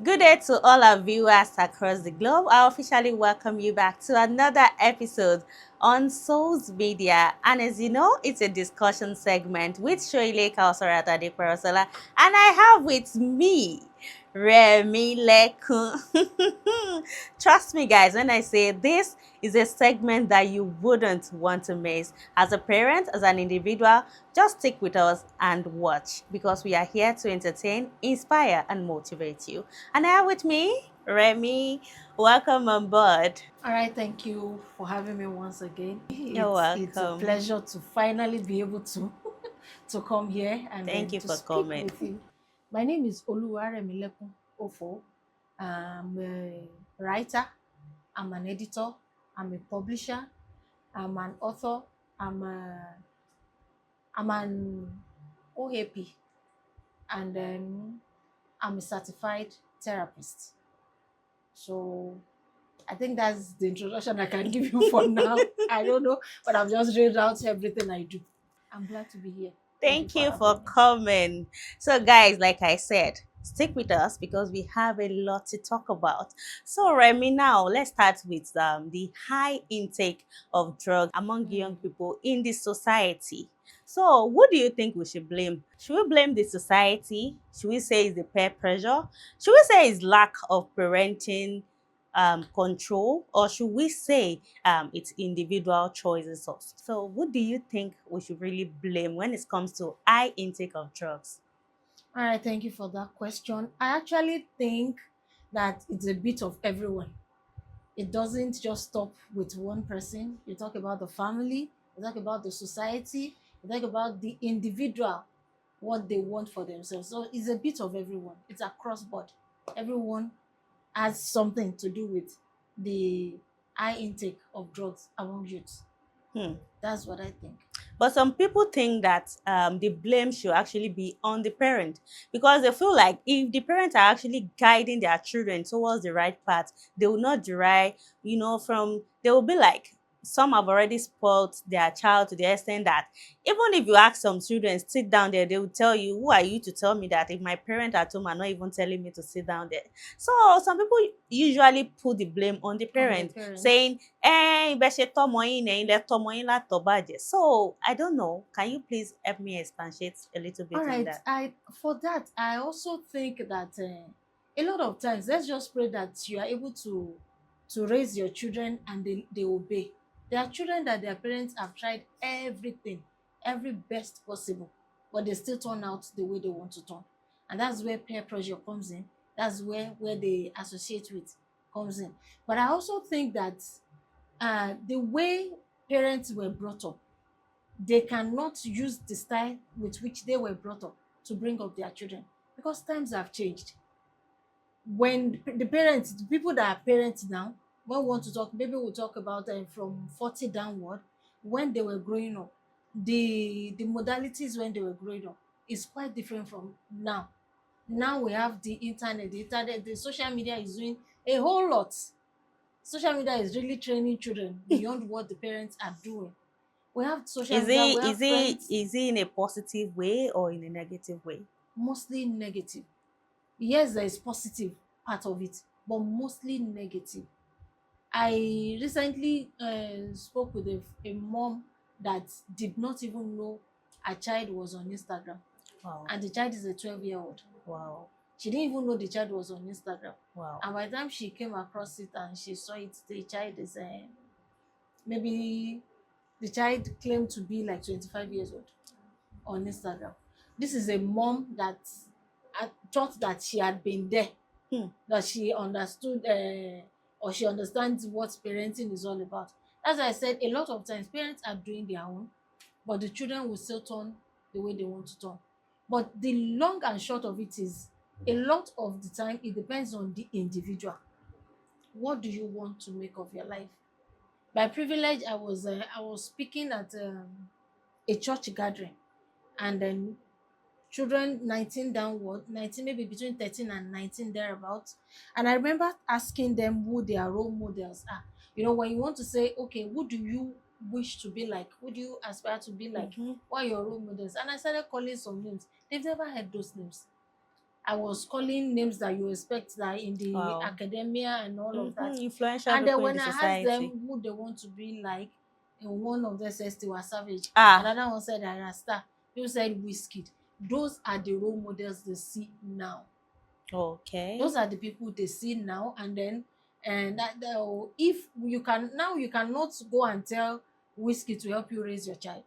Good day to all our viewers across the globe. I officially welcome you back to another episode on Souls Media. And as you know, it's a discussion segment with Shoile Kausarata de Parasola. And I have with me Remy Lekun. Trust me, guys, when I say this is a segment that you wouldn't want to miss. As a parent, as an individual, just stick with us and watch because we are here to entertain, inspire, and motivate you. And I have with me Remy. Welcome on board. All right, thank you for having me once again. You're It's a welcome. pleasure to finally be able to to come here and Thank then you to for speak coming. with you. My name is Oluwaremilekun Ofo. I'm a writer, I'm an editor, I'm a publisher, I'm an author, I'm an OAP, and then I'm a certified therapist. So I think that's the introduction I can give you for now. I don't know, but I've just read out everything I do. I'm glad to be here. Thank you Thank for you for having me. coming. So, guys, like I said, stick with us because we have a lot to talk about. So, Remy, now let's start with the high intake of drugs among young Mm. people in the society. So, who do you think we should blame? Should we blame the society? Should we say it's the peer pressure? Should we say it's lack of parenting control? Or should we say it's individual choices? So, what do you think we should really blame when it comes to high intake of drugs? All right, thank you for that question. I actually think that it's a bit of everyone. It doesn't just stop with one person. You talk about the family, you talk about the society, you talk about the individual, what they want for themselves. So it's a bit of everyone. It's across board. Everyone has something to do with the high intake of drugs among youths. Hmm. That's what I think. But some people think that the blame should actually be on the parent because they feel like if the parents are actually guiding their children towards the right path, they will not derive, they will be like, some have already spoiled their child to the extent that even if you ask some children, sit down there, they will tell you, who are you to tell me that if my parent at home are not even telling me to sit down there? So some people usually put the blame on the On the parent, parents. saying, ibẹ̀ ṣe tọ́mọ yín ni ẹ̀yin lẹ tọ́mọ yín látọ̀ bàjẹ́. So I don't know. Can you please help me expatiate a little bit All on right, that? I for that I also think that a lot of times let's just pray that you are able to raise your children and they obey. There are children that their parents have tried everything, every best possible, but they still turn out the way they want to turn, and that's where peer pressure comes in. That's where they associate with comes in. But I also think that the way parents were brought up, they cannot use the style with which they were brought up to bring up their children because times have changed. When the parents, the people that are parents now, when we want to talk, maybe we'll talk about from 40 downward, when they were growing up, the modalities when they were growing up is quite different from now. Now we have the social media is doing a whole lot. Social media is really training children beyond what the parents are doing. We have social Is media, he we have is he friends, is he in a positive way or in a negative way? mostly negative. Yes, there is positive part of it, but mostly negative. I recently spoke with a mom that did not even know her child was on Instagram, Wow. and the child is a 12-year-old. Wow. She didn't even know the child was on Instagram. Wow. And by the time she came across it and she saw it, the child is maybe the child claimed to be like 25 years old on Instagram. This is a mom that I thought that she had been there, Hmm. that she understood or she understands what parenting is all about. As I said, a lot of times parents are doing their own, but the children will still turn the way they want to turn. But the long and short of it is, a lot of the time it depends on the individual. What do you want to make of your life? By privilege, I was speaking at a church gathering, and then children 19 downward, 19, maybe between 13 and 19 thereabouts. And I remember asking them who their role models are. You know, when you want to say, okay, who do you wish to be like? Who do you aspire to be like? Mm-hmm. What are your role models? And I started calling some names. They've never heard those names. I was calling names that you expect, that in the Wow. academia and all of Mm-hmm. that. Influential And then people in when the I asked society. them who they want to be like, and one of them says they were Savage, Ah, another one said Rasta, people said Whiskey. Those are the role models they see now. okay. Those are the people they see now. And then, and if you can now, you cannot go and tell Whiskey to help you raise your child.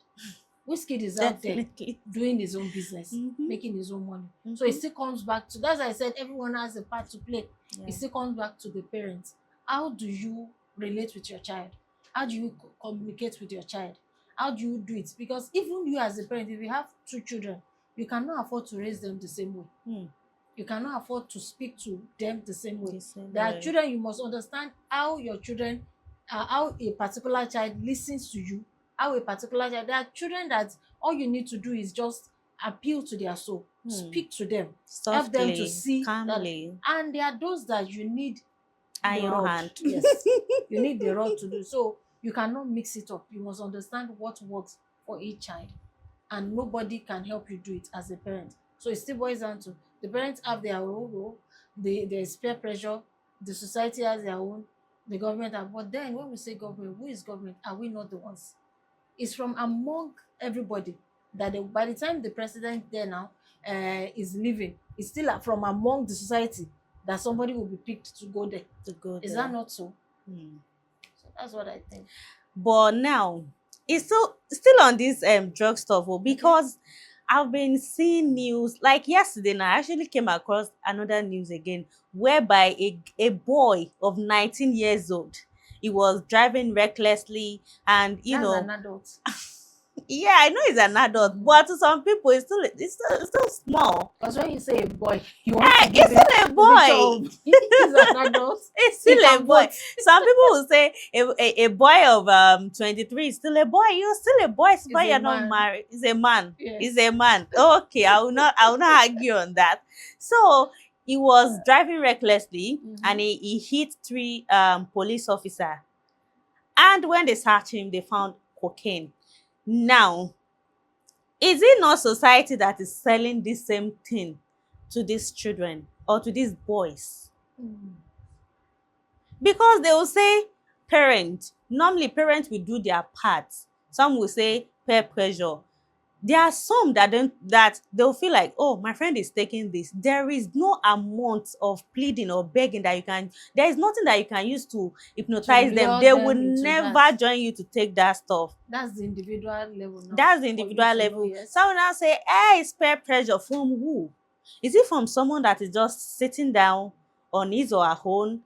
Wizkid is out there Definitely. doing his own business, Mm-hmm. making his own money. So it Mm-hmm. still comes back to, that's why I said everyone has a part to play. It Yeah. still comes back to the parents. How do you relate with your child? How do you communicate with your child? How do you do it? Because even you as a parent, if you have two children, you cannot afford to raise them the same way. Hmm. You cannot afford to speak to them the same way. The same There are way. children, you must understand how your children, how a particular child listens to you, how a particular child, there are children that all you need to do is just appeal to their soul, Hmm. speak to them, help them to Softly, see that. calmly, And there are those that you need the iron rod. hand. Yes, you need the rod to do. So you cannot mix it up. You must understand what works for each child, and nobody can help you do it as a parent. So it still boils down to the parents have their own role, there's peer pressure, the society has their own, the government have. But then when we say government, who is government? Are we not the ones? It's from among everybody that by the time the president there now is leaving, it's still from among the society that somebody will be picked to go there. To go Is that there. not so? Hmm. So that's what I think. But now it's still on this drug stuff, Okay. because I've been seeing news like yesterday. Now I actually came across another news again, whereby a boy of 19 years old, he was driving recklessly, and That's an adult. yeah, I know he's an adult, but to some people it's still small. Because when you say a boy, you want to give It's it still a the picture of boy. he's an adult. It's He still a can boy. vote. Some people will say a boy of 23 is still a boy. You're still a boy. It's Is why a you're not man. married. He's a man. He's Yes. a man. Okay, I will not argue on that. So he was driving recklessly, and Mm-hmm. he hit three police officer. And when they searched him, they found cocaine. Now, is it not society that is selling this same thing to these children or to these boys? Mm. Because they will say parent, normally parents will do their part. Some will say peer pressure. There are some that they'll feel like, oh, my friend is taking this. There is no amount of pleading or begging that you can, there is nothing that you can use to To hypnotize them. lure They will them into that. never join you to take that stuff. That's the individual level now. That's the For you individual to know, level. yes. Some will now say, hey, it's peer pressure from who? Is it from someone that is just sitting down on his or her own?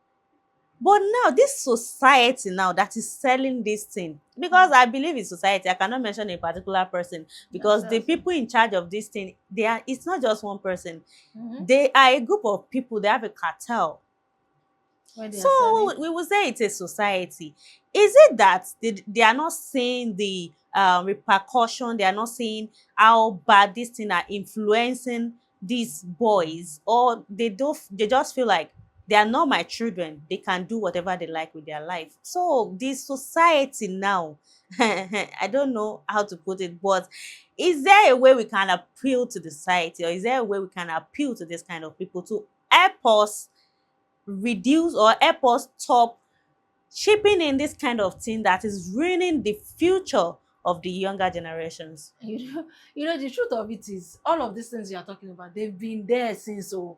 But now this society now that is selling this thing, because I believe in society, I cannot mention a particular person, because the That's it. people in charge of this thing, it's not just one person. Mm-hmm. They are a group of people, they have a cartel. When they are So selling. we will say it's a society. Is it that they are not seeing the repercussion? They are not seeing how bad this thing are influencing these boys, or they just feel like they are not my children. They can do whatever they like with their life. So the society now, I don't know how to put it, but is there a way we can appeal to the society, or is there a way we can appeal to this kind of people to help us reduce or help us stop chipping in this kind of thing that is ruining the future of the younger generations? The truth of it is, all of these things you are talking about, they've been there since. So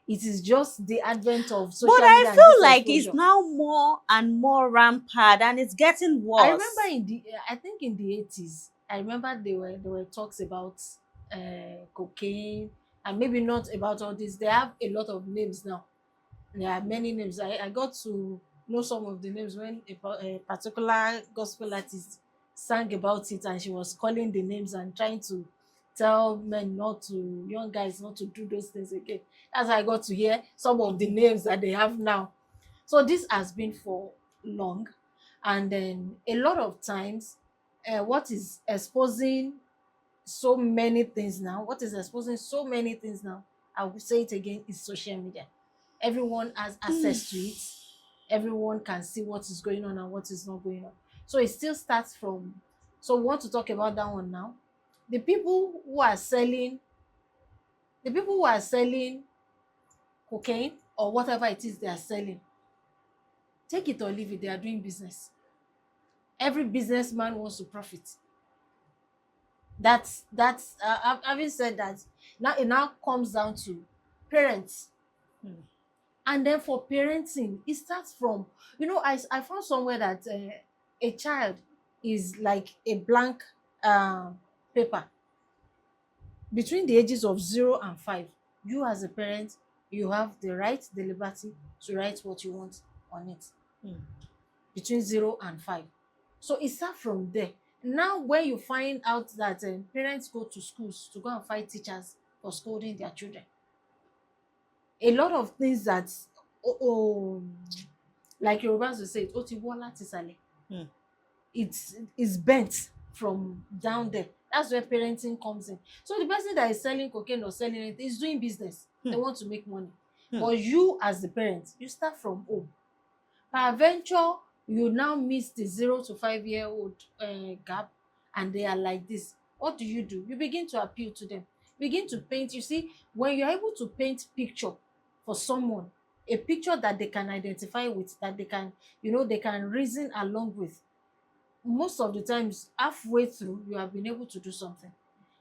it is just the advent of But social I media and this feel like it's exposure. now more and more rampant, and it's getting I remember worse. I think in the 80s, I remember there were talks about cocaine, and maybe not about all this. They have a lot of names now. There are many names. I got to know some of the names when a particular gospel artist sang about it, and she was calling the names and trying to tell young guys not to do those things again. That's how I got to hear some of the names that they have now. So this has been for long, and then a lot of times, what is exposing so many things now. What is exposing so many things now? I will say it again, is social media. Everyone has access to it. Everyone can see what is going on and what is not going on. So it still starts from, so we want to talk about that one now. The people who are selling, the people who are selling cocaine or whatever it is they are selling, take it or leave it, they are doing business. Every businessman wants to profit. Having said that, now it now comes down to parents. Hmm. And then for parenting, it starts from, I found somewhere that a child is like a blank paper. Between the ages of 0 and 5, you as a parent, you have the right, the liberty to write what you want on it. Hmm. Between 0 and 5. So it starts from there. Now, when you find out that parents go to schools to go and fight teachers for scolding their children, a lot of things that, oh, like Yorubas will say, "Ó ti wọ́ láti ìsàlẹ̀." Hmm. It's bent from down there. That's where parenting comes in. So the person that is selling cocaine or selling it is doing business. They want to make money. But you, as the parent, you start from home. Peradventure, you now miss the 0 to 5 year old gap, and they are like this. What do? You begin to appeal to them, begin to paint. You see, when you're able to paint picture for someone, a picture that they can identify with, that they can, they can reason along with, most of the times halfway through you have been able to do something.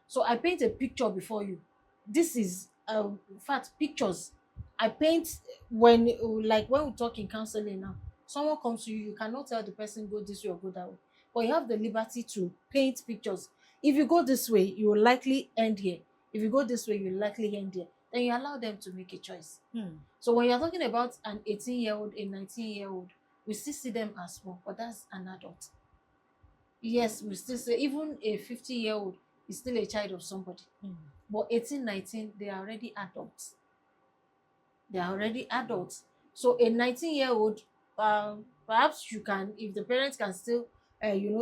So I paint a picture before you. This is in fact pictures I paint. When we talk in counseling now, someone comes to you, you cannot tell the person go this way or go that way, but you have the liberty to paint pictures. If you go this way, you will likely end here. If you go this way, you will likely end here. Then you allow them to make a choice. Hmm. So when you're talking about an 18-year-old, a 19-year-old, we still see them as small, but that's an adult. Yes, we still say even a 50-year-old is still a child of somebody. Hmm. But 18, 19, they are already adults. They are already adults. So a 19-year-old, perhaps you can, if the parents can still,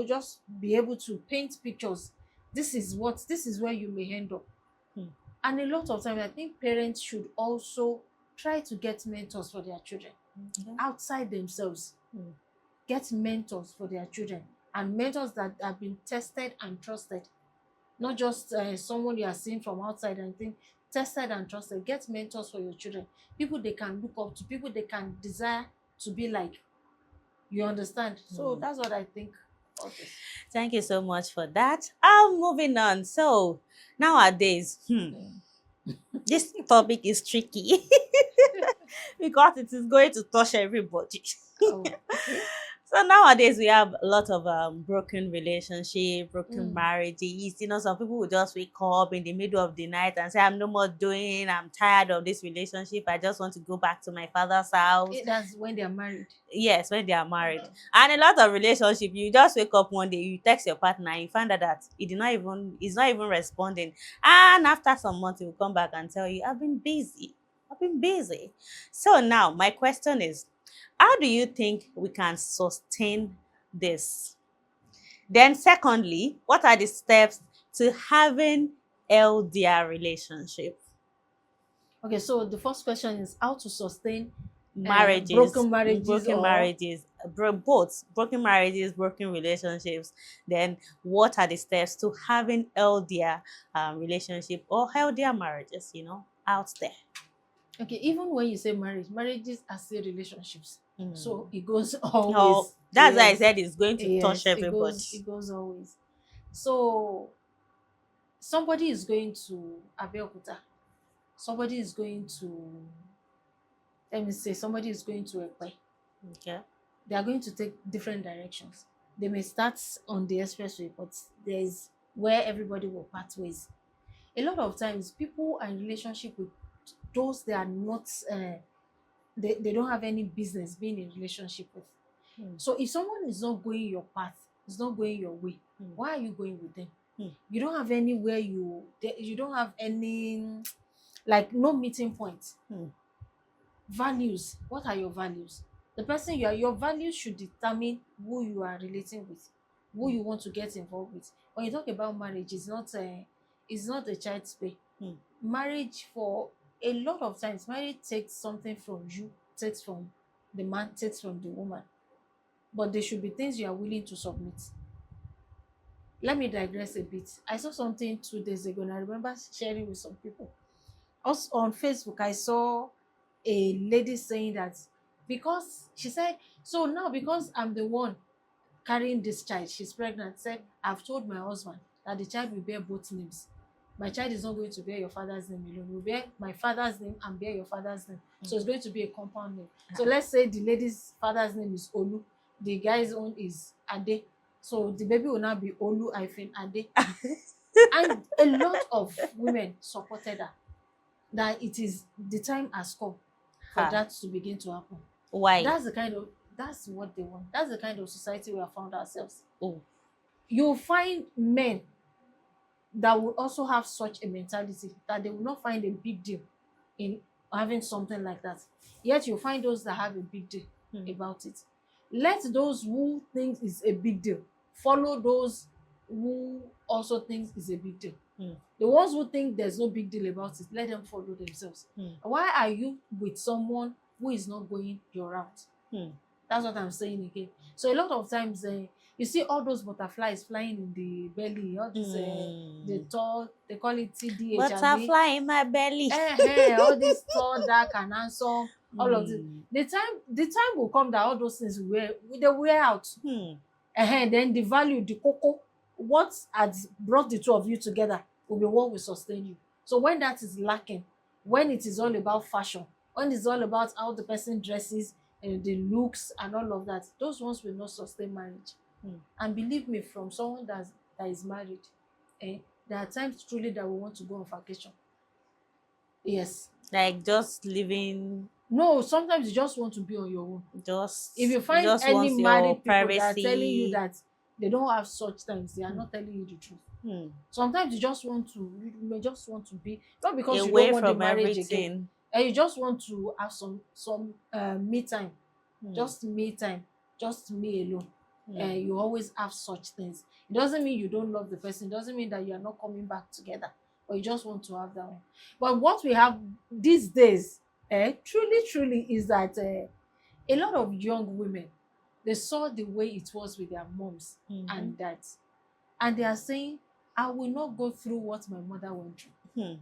just be able to paint pictures. This is where you may end up. Hmm. And a lot of times, I think parents should also try to get mentors for their children Okay. outside themselves. Hmm. Get mentors for their children, and mentors that have been tested and trusted, not just someone you are seeing from outside and think. Tested and trusted. Get mentors for your children, people they can look up to, people they can desire to be like. You understand? So that's what I think about this. Thank you so much for that. Moving on. So nowadays, this topic is tricky because it is going to touch everybody. Oh, okay. So nowadays we have a lot of broken relationship, broken Mm. marriages. Some people will just wake up in the middle of the night and say, "I'm no more doing. I'm tired of this relationship. I just want to go back to my father's house." That's when they are married. Yes, when they are married. And a lot of relationship, you just wake up one day, you text your partner, and you find out that he's not even responding. And after some months, he will come back and tell you, "I've been busy. I've been busy." So now my question is, how do you think we can sustain this? Then secondly, what are the steps to having LDR relationship? Okay, so the first question is how to sustain Marriages, broken marriages, broken or marriages, both broken marriages, broken relationships. Then what are the steps to having healthier relationship or healthier marriages, out there? okay, even when you say marriages are still relationships. Mm. So it goes No, always. that's why I Yes. said it's going to touch Yes, it everybody. goes it goes always. So somebody is going to Abeokuta. Somebody is going to, let me say, somebody is going to Ekpe. Okay. They are going to take different directions. They may start on the expressway, but there is where everybody will part ways. A lot of times, people are in relationship with those they are not, they don't have any business being in relationship with. Mm. So if someone is not going your path, is not going your way, why are you going with them? You don't have anywhere you don't have any, like, no meeting point. Values. What are your values? The person your values should determine who you are relating with, who you want to get involved with. When you talk about marriage, it's not It's not a child's play. Hmm. Marriage, for a lot of times, marriage takes something from you, takes from the man, takes from the woman. But there should be things you are willing to submit. Let me digress a bit. I saw something 2 days ago, and I remember sharing with some people. Also on Facebook, I saw a lady saying that, because she said, so now because I'm the one carrying this child, she's pregnant, said, I've told my husband that the child will bear both names. My child is not going to bear your father's name alone. It will bear my father's name and bear your father's name. So it's going to be a compound name. So let's say the lady's father's name is Olu, the guy's own is Ade. So the baby will now be Olu hyphen Ade. And a lot of women supported her, that it is the time has come for Ha. that to begin to happen. Why? That's what they want. That's the kind of society we have found ourselves. Oh. You'll find men that will also have such a mentality that they will not find a big deal in having something like that. Yet you'll find those that have a big deal about it. Let those who think it's a big deal follow those who also think it's a big deal. The ones who think there's no big deal about it, let them follow themselves. Why are you with someone who is not going your route? That's what I'm saying again. So a lot of times, you see all those butterflies flying in the belly, all this, the tall, they call it TDH, Butterfly in my belly. all this tall, dark, and handsome, all of this. The time will come that all those things they wear out. Then the value, the cocoa, what has brought the two of you together will be what will sustain you. So when that is lacking, when it is all about fashion, when it's all about how the person dresses and the looks and all of that, those ones will not sustain marriage. And believe me, from someone that is married, there are times truly that we want to go on vacation. Yes. Like just living, No, sometimes you just want to be on your own. If you find just any wants your married people that are privacy. telling you that they don't have such things, they are not telling you the truth. Sometimes you may just want to be, not because you away don't want the from marriage again, everything. and you just want to have some me time, just me time, just me alone. You always have such things. It doesn't mean you don't love the person. It doesn't mean that you are not coming back together, but you just want to have that one. But what we have these days, truly is that a lot of young women, they saw the way it was with their moms and dads, and they are saying, I will not go through what my mother went through.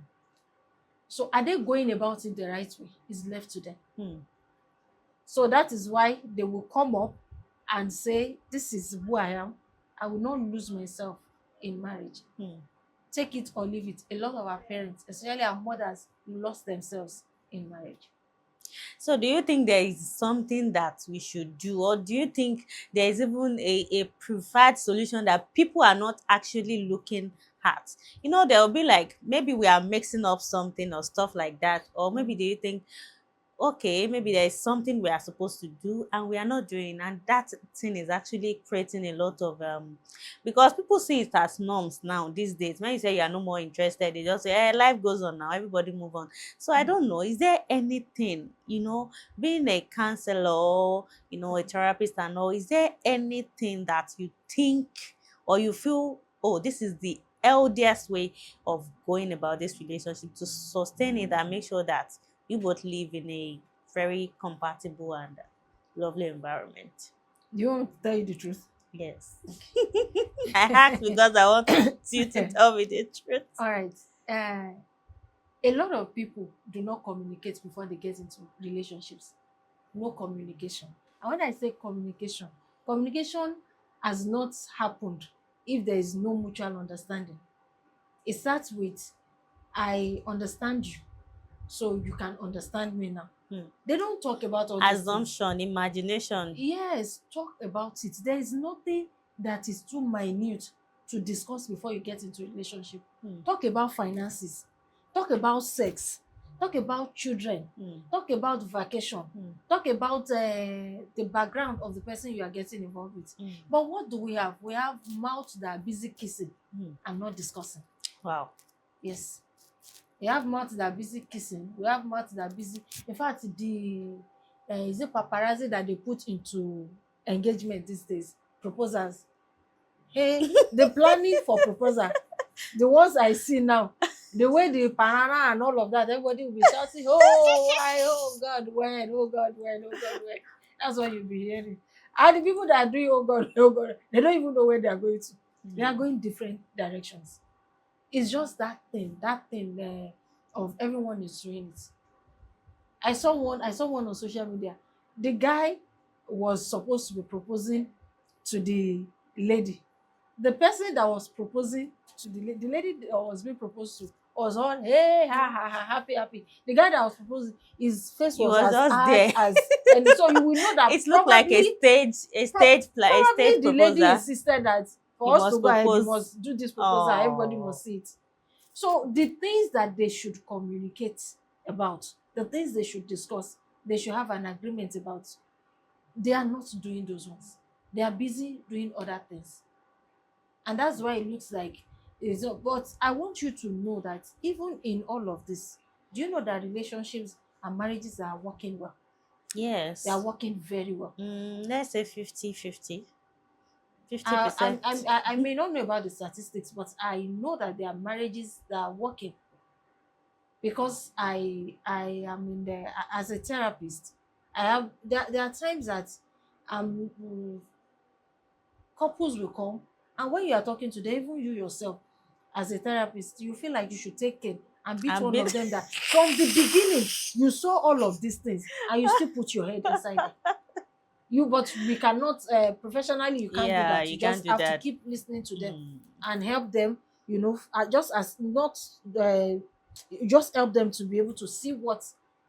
So are they going about it the right way? It's left to them. So that is why they will come up and say, this is who I am. I will not lose myself in marriage. Take it or leave it. A lot of our parents, especially our mothers, lost themselves in marriage. So do you think there is something that we should do, or do you think there is even a preferred solution that people are not actually looking at? There will be like, maybe we are mixing up something or stuff like that, or maybe do you think, okay, maybe there is something we are supposed to do and we are not doing, and that thing is actually creating a lot of because people see it as norms now these days. When you say you are no more interested, they just say, life goes on now, everybody move on. So I don't know, is there anything, being a counselor, a therapist and all, is there anything that you think or you feel, oh, this is the healthiest way of going about this relationship to sustain it and make sure that you both live in a very compatible and lovely environment? Do you want to tell you the truth? Yes. I asked because I want you to tell me the truth. All right. A lot of people do not communicate before they get into relationships. No communication. And when I say communication has not happened if there is no mutual understanding. It starts with, I understand you, so you can understand me now. They don't talk about all these things. Assumption, imagination. Yes, talk about it. There is nothing that is too minute to discuss before you get into a relationship. Talk about finances, talk about sex, talk about children, talk about vacation, talk about the background of the person you are getting involved with. But what do we have? We have mouths that are busy kissing and not discussing. Wow. Yes. We have mouths that are busy kissing. We have mouths that are busy. In fact, is it paparazzi that they put into engagement these days? Proposals. Hey, the planning for proposal. The ones I see now, the way the banana and all of that, everybody will be shouting, "Oh, why? Oh God, when? Oh God, when? Oh God, when?" That's what you'll be hearing. And the people that are doing "Oh God, oh God," they don't even know where they are going to. They are going different directions. It's just that thing of everyone is doing it. I saw one on social media. The guy was supposed to be proposing to the lady. The person that was proposing to the lady that was being proposed to was on, hey, ha ha ha, happy happy. The guy that was proposing, his face He was was as just hard there. as, and so you will know that It looked like a probably stage the lady proposal. insisted that You for us to must go ahead, you propose. must do this proposal, everybody Oh, must see it. So the things that they should communicate about, the things they should discuss, they should have an agreement about. They are not doing those ones. They are busy doing other things. And that's why it looks like it's not. But I want you to know that even in all of this, do you know that relationships and marriages are working well? They are yes. working very well. Let's say 50-50. I, 50%. I may not know about the statistics, but I know that there are marriages that are working because I am in there as a therapist. I have there are times that couples will come, and when you are talking to them, even you yourself as a therapist, you feel like you should take care and beat And one bit of them that from the beginning you saw all of these things and you still put your head inside it. But we cannot, professionally you can't do yeah, that. You you can't just do have to that. keep listening to them Mm, and help them, just as not, uh, just help them to be able to see what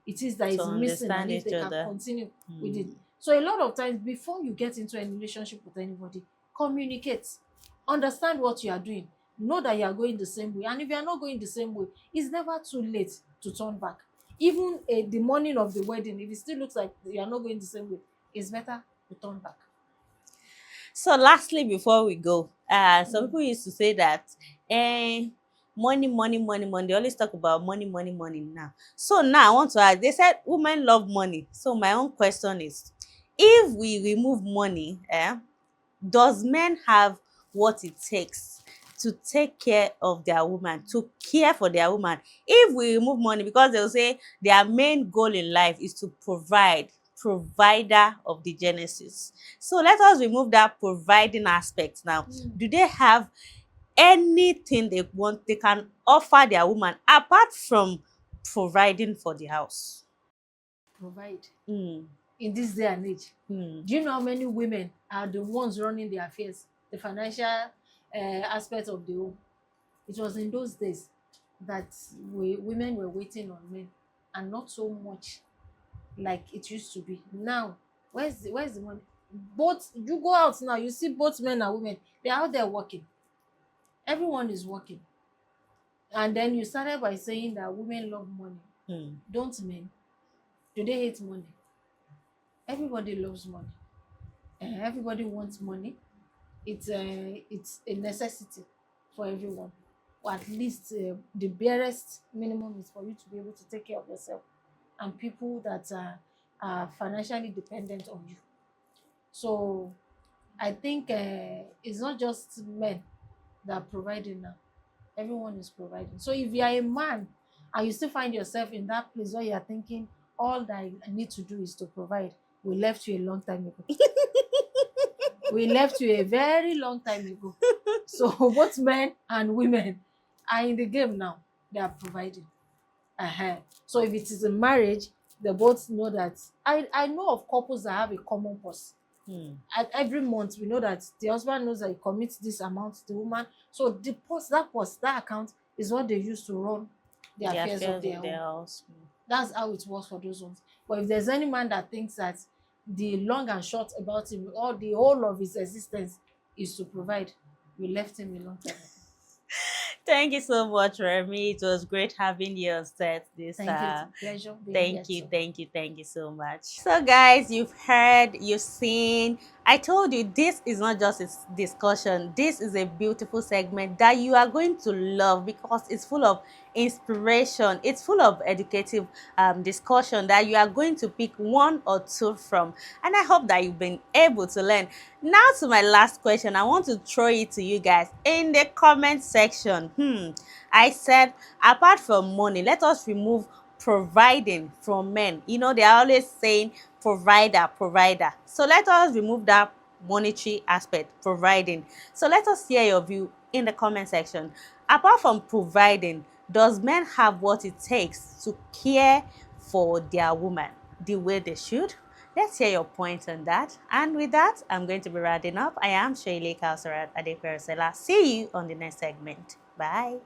it is that to is missing and understand if each they can other. continue with it. Mm. So a lot of times before you get into a relationship with anybody, communicate, understand what you are doing, know that you are going the same way, and if you are not going the same way, it's never too late to turn back. Even the morning of the wedding, if it still looks like you are not going the same way, it's better to turn back. So lastly, before we go, some Mm. people used to say that, eh, money, money, money, money. They always talk about money, money, money now. So now I want to ask, they said women love money. So my own question is, if we remove money, does men have what it takes to take care of their woman, to care for their woman? If we remove money, because they'll say their main goal in life is to provide, provider of the genesis. So let us remove that providing aspect now. Mm. Do they have anything they want they can offer their woman apart from providing for the house? Provide Mm, in this day and age. mm. Do you know how many women are the ones running the affairs, the financial aspect of the home? It was in those days that women were waiting on men, and not so much like it used to be. Now, where's the money? Both you go out now, you see both men and women. They're out there working. Everyone is working. And then you started by saying that women love money. Mm. Don't men? Do they hate money? Everybody loves money. Everybody wants money. It's a necessity for everyone, or at least the barest minimum is for you to be able to take care of yourself and people that are financially dependent on you. So I think it's not just men that are providing now. Everyone is providing. So if you are a man and you still find yourself in that place where you are thinking all that I need to do is to provide, we left you a long time ago. We left you a very long time ago. So both men and women are in the game now. They are providing. So if it is a marriage, they both know that. I know of couples that have a common purse. Mm. At every month, we know that the husband knows that he commits this amount to the woman. So the purse, that account is what they use to run the The affairs of affairs their of their home. house. That's how it works for those ones. But if there's any man that thinks that the long and short about him, or the whole of his existence is to provide, we left him a long time ago. Thank you so much, Remy. It was great having you on set this Thank you. It's a pleasure being here thank you, too. thank you, thank you so much. So, guys, you've heard, you've seen. I told you this is not just a discussion. This is a beautiful segment that you are going to love because it's full of inspiration. It's full of educative discussion that you are going to pick one or two from. And I hope that you've been able to learn. Now to my last question, I want to throw it to you guys in the comment section. I said, apart from money, let us remove providing from men. You know, they're always saying provider, provider. So let us remove that monetary aspect, providing. So let us hear your view in the comment section. Apart from providing, does men have what it takes to care for their woman the way they should? Let's hear your points on that. And with that, I'm going to be rounding up. I am Shoile Kausarat Adeperosela. See you on the next segment. Bye.